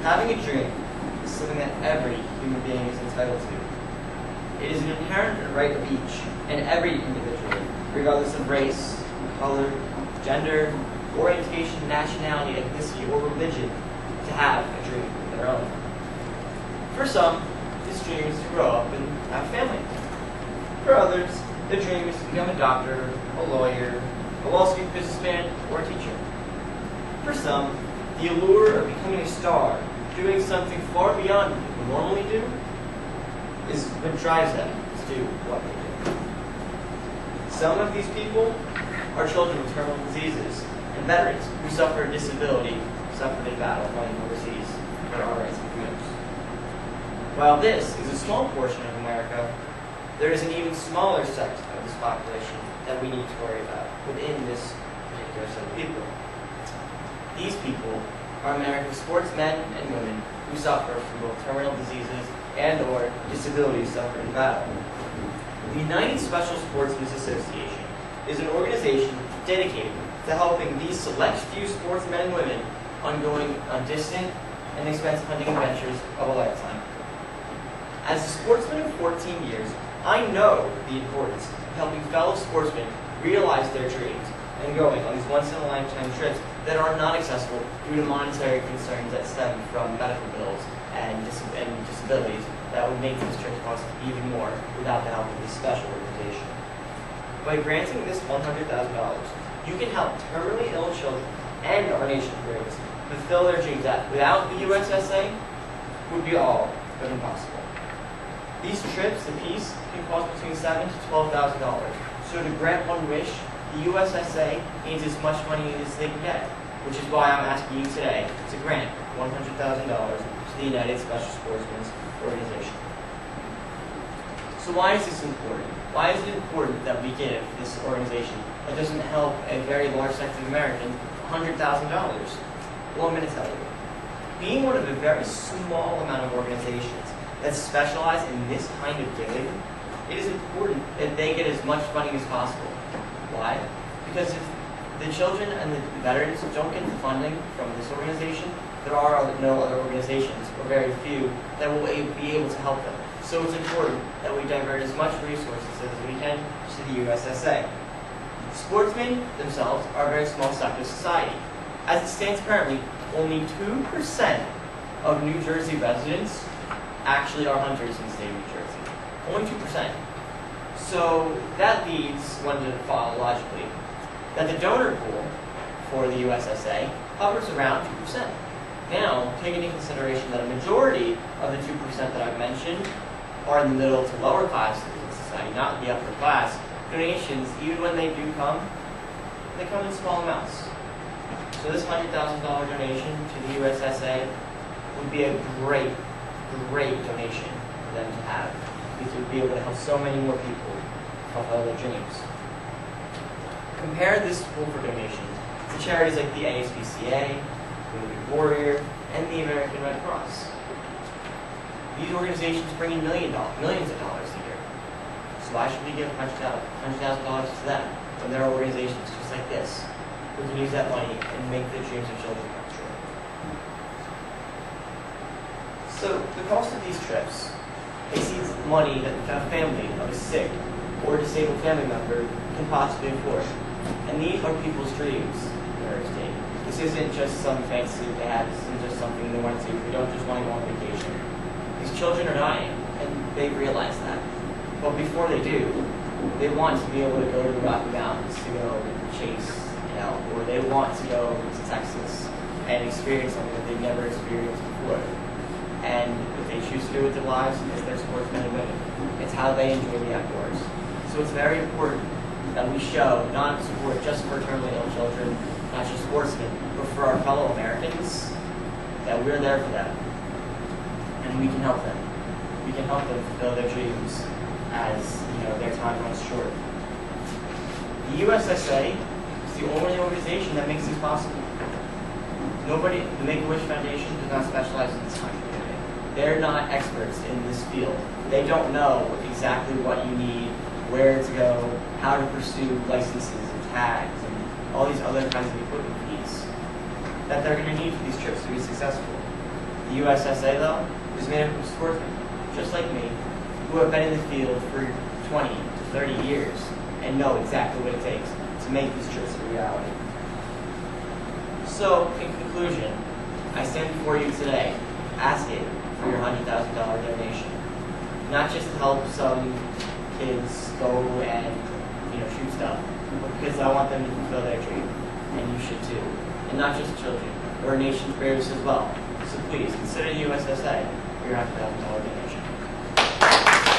Having a dream is something that every human being is entitled to. It is an inherent right of each and every individual, regardless of race, color, gender, orientation, nationality, ethnicity, or religion, to have a dream of their own. For some, this dream is to grow up and have a family. For others, the dream is to become a doctor, a lawyer, a Wall Street businessman, or a teacher. For some, the allure of becoming a star, doing something far beyond what people normally do, is what drives them to do what they do. Some of these people are children with terminal diseases and veterans who suffer a disability, suffered in battle fighting overseas for our rights and freedoms. While this is a small portion of America, there is an even smaller sect of this population that we need to worry about within this particular set of people. These people are America's sportsmen and women who suffer from both terminal diseases and/or disabilities suffered in battle. The United Special Sportsmen's Association is an organization dedicated to helping these select few sportsmen and women on going on distant and expensive hunting adventures of a lifetime. As a sportsman of 14 years, I know the importance of helping fellow sportsmen realize their dreams and going on these once-in-a-lifetime trips that are not accessible due to monetary concerns that stem from medical bills and disabilities that would make these trips cost even more without the help of this special organization. By granting this $100,000, you can help terminally ill children and our nation's greatest fulfill their dreams that, without the USSA, would be all but impossible. These trips apiece can cost between $7,000 to $12,000. So to grant one wish, the USSA needs as much money as they can get, which is why I'm asking you today to grant $100,000 to the United Special Sportsmen's Organization. So why is this important? Why is it important that we give this organization that doesn't help a very large section of Americans $100,000? Well, I'm going to tell you. Being one of a very small amount of organizations that specialize in this kind of giving, it is important that they get as much funding as possible. Why? Because if the children and the veterans don't get the funding from this organization, there are no other organizations, or very few, that will be able to help them. So it's important that we divert as much resources as we can to the USSA. Sportsmen themselves are a very small sector of society. As it stands currently, only 2% of New Jersey residents actually are hunters in the state of New Jersey. Only 2%. So that leads one to follow logically that the donor pool for the USSA hovers around 2%. Now, taking into consideration that a majority of the 2% that I've mentioned are in the middle to lower classes of society, not the upper class, donations, even when they do come, they come in small amounts. So this $100,000 donation to the USSA would be a great donation for them to have, because it would be able to help so many more people fulfill their dreams. Compare this pool for donations to charities like the ASPCA, the Wounded Warrior, and the American Red Cross. These organizations bring in millions of dollars a year. So why should we give $100,000 to them when there are organizations just like this who can use that money and make the dreams of children come true? So the cost of these trips exceeds the money that a family of a sick or disabled family member can possibly afford. And these are people's dreams in our state. This isn't just some fantasy they have. This isn't just something they want to do. They don't just want to go on vacation. These children are dying, and they realize that. But before they do, they want to be able to go to the Rocky Mountains to go chase elk, or they want to go to Texas and experience something that they've never experienced before. And what they choose to do with their lives is they're sportsmen and women. It's how they enjoy the outdoors. So it's very important that we show not support just for terminally ill children, not just sportsmen, but for our fellow Americans, that we're there for them. And we can help them. We can help them fulfill their dreams as their time runs short. The USSA is the only organization that makes this possible. The Make-A-Wish Foundation does not specialize in this kind of giving. They're not experts in this field. They don't know exactly what you need, where to go, how to pursue licenses and tags, and all these other kinds of equipment fees that they're going to need for these trips to be successful. The USSA, though, is made up of sportsmen, just like me, who have been in the field for 20 to 30 years and know exactly what it takes to make these trips a reality. So, in conclusion, I stand before you today asking for your $100,000 donation. Not just to help some kids go and shoot stuff, but because I want them to fulfill their dream, and you should too. And not just children, but our nation's bravest as well. So please consider the USSA for your $100,000 donation.